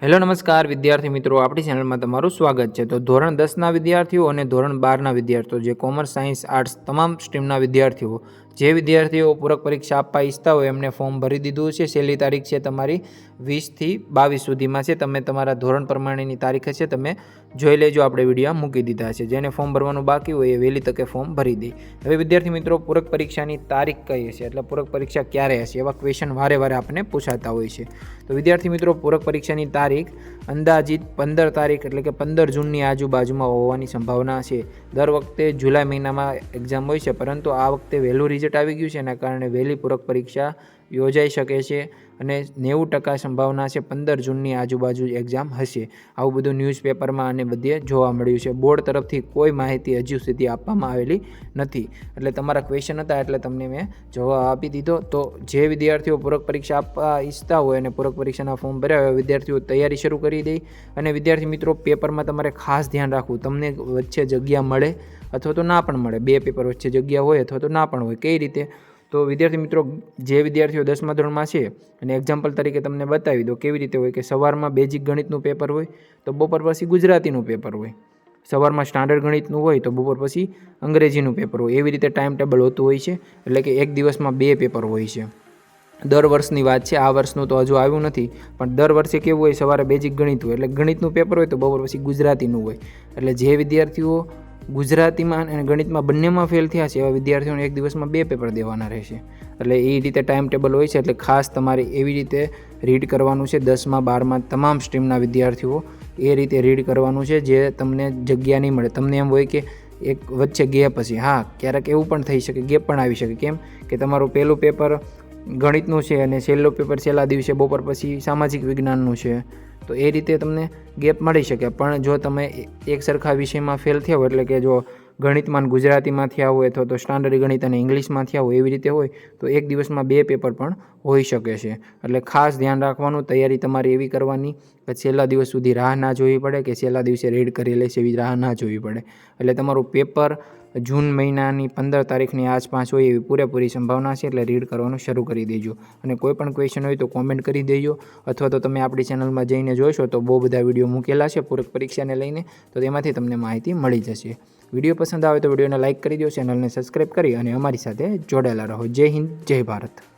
Hello નમસ્કાર વિદ્યાર્થી મિત્રો, આપણી ચેનલમાં તમારું સ્વાગત છે। તો ધોરણ 10ના વિદ્યાર્થીઓ અને ધોરણ 12ના વિદ્યાર્થીઓ જે કોમર્સ સાયન્સ આર્ટ્સ તમામ સ્ટ્રીમના વિદ્યાર્થીઓ જે વિદ્યાર્થીઓ પૂરક પરીક્ષા આપવા ઈચ્છતા હોય એમને ફોર્મ ભરી દીધું છે। છેલ્લી તારીખ છે તમારી 20 થી 22 સુધીમાં છે। તમે તમારા ધોરણ પ્રમાણેની તારીખ હશે તમે જોઈ લેજો, આપણે વિડીયો મૂકી દીધા છે। જેને ફોર્મ ભરવાનું બાકી હોય એ વહેલી તકે ફોર્મ ભરી દે। હવે વિદ્યાર્થી મિત્રો, પૂરક પરીક્ષાની તારીખ કઈ હશે એટલે પૂરક પરીક્ષા ક્યારે હશે એવા ક્વેશ્ચન વારે આપણને પૂછાતા હોય છે। તો વિદ્યાર્થી મિત્રો, પૂરક પરીક્ષાની તારીખ અંદાજિત 15 તારીખ એટલે કે 15 જૂનની આજુબાજુમાં હોવાની સંભાવના છે। દર વખતે જુલાઈ મહિનામાં એક્ઝામ હોય છે, પરંતુ આ વખતે વહેલું રિઝલ્ટ આવી ગયું છે, એના કારણે વહેલી પૂરક પરીક્ષા યોજાઈ શકે છે અને 90% સંભાવના છે 15 જૂનની આજુબાજુ એક્ઝામ હશે। આવું બધું ન્યૂઝપેપરમાં અને બધે જોવા મળ્યું છે। બોર્ડ તરફથી કોઈ માહિતી હજુ સુધી આપવામાં આવેલી નથી, એટલે તમારા ક્વેશ્ચન હતા એટલે તમને મેં જવાબ આપી દીધો। તો જે વિદ્યાર્થીઓ પૂરક પરીક્ષા આપવા ઈચ્છતા હોય અને પૂરક પરીક્ષાના ફોર્મ ભર્યા હોય વિદ્યાર્થીઓ તૈયારી શરૂ કરી દે। અને વિદ્યાર્થી મિત્રો, પેપરમાં તમારે ખાસ ધ્યાન રાખવું, તમને વચ્ચે જગ્યા મળે અથવા તો ના પણ મળે। બે પેપર વચ્ચે જગ્યા હોય અથવા તો ના પણ હોય। કઈ રીતે? તો વિદ્યાર્થી મિત્રો, જે વિદ્યાર્થીઓ 10મા ધોરણમાં છે અને એક્ઝામ્પલ તરીકે તમને બતાવી દો કેવી રીતે હોય કે સવારમાં બેઝિક ગણિતનું પેપર હોય તો બપોર પછી ગુજરાતીનું પેપર હોય, સવારમાં સ્ટાન્ડર્ડ ગણિતનું હોય તો બપોર પછી અંગ્રેજીનું પેપર હોય। એવી રીતે ટાઈમ ટેબલ હોતું હોય છે, એટલે કે એક દિવસમાં 2 પેપર હોય છે। દર વર્ષની વાત છે, આ વર્ષનું તો હજુ આવ્યું નથી, પણ દર વર્ષે કેવું હોય, સવારે બેઝિક ગણિત હોય એટલે ગણિતનું પેપર હોય તો બપોર પછી ગુજરાતીનું હોય। એટલે જે વિદ્યાર્થીઓ ગુજરાતીમાં અને ગણિતમાં બંનેમાં ફેલ થયા છે એવા વિદ્યાર્થીઓને એક દિવસમાં 2 પેપર દેવાના રહેશે। એટલે એ રીતે ટાઈમ ટેબલ હોય છે, એટલે ખાસ તમારે એવી રીતે રીડ કરવાનું છે। 10મા 12મા તમામ સ્ટ્રીમના વિદ્યાર્થીઓ એ રીતે રીડ કરવાનું છે જે તમને જગ્યા નહીં મળે। તમને એમ હોય કે એક વચ્ચે ગેપ હશે, હા ક્યારેક એવું પણ થઈ શકે, ગેપ પણ આવી શકે। કેમ કે તમારું પહેલું પેપર ગણિતનું છે અને છેલ્લું પેપર છેલ્લા દિવસે બપોર પછી સામાજિક વિજ્ઞાનનું છે, તો એ રીતે તમને ગેપ મળી શકે। પણ જો તમે એક સરખા વિષયમાં ફેલ થયા હોય, એટલે કે જો ગણિતમાં ગુજરાતીમાં થયા હોય અથવા તો સ્ટાન્ડર્ડ ગણિત અને ઇંગ્લિશમાં થયા હોય એવી રીતે હોય તો એક દિવસમાં 2 પેપર પણ હોઈ શકે છે। એટલે ખાસ ધ્યાન રાખવાનું, તૈયારી તમારી એવી કરવાની કે છેલ્લા દિવસ સુધી રાહ ના જોવી પડે કે છેલ્લા દિવસે રીડ કરી લેશે એવી રાહ ના જોવી પડે। એટલે તમારું પેપર જૂન મહિનાની 15 તારીખની આસપાસ હોય એવી પૂરેપૂરી સંભાવના છે, એટલે રીડ કરવાનું શરૂ કરી દેજો। અને કોઈ પણ ક્વેશ્ચન હોય તો કોમેન્ટ કરી દેજો, અથવા તો તમે આપણી ચેનલમાં જઈને જોશો તો બહુ બધા વિડીયો મૂકેલા છે પૂરક પરીક્ષાને લઈને, તો તેમાંથી તમને માહિતી મળી જશે। વિડીયો પસંદ આવે તો વિડીયોને લાઇક કરી દો, ચેનલને સબસ્ક્રાઈબ કરી અને અમારી સાથે જોડાયેલા રહો। જય હિન્દ, જય ભારત।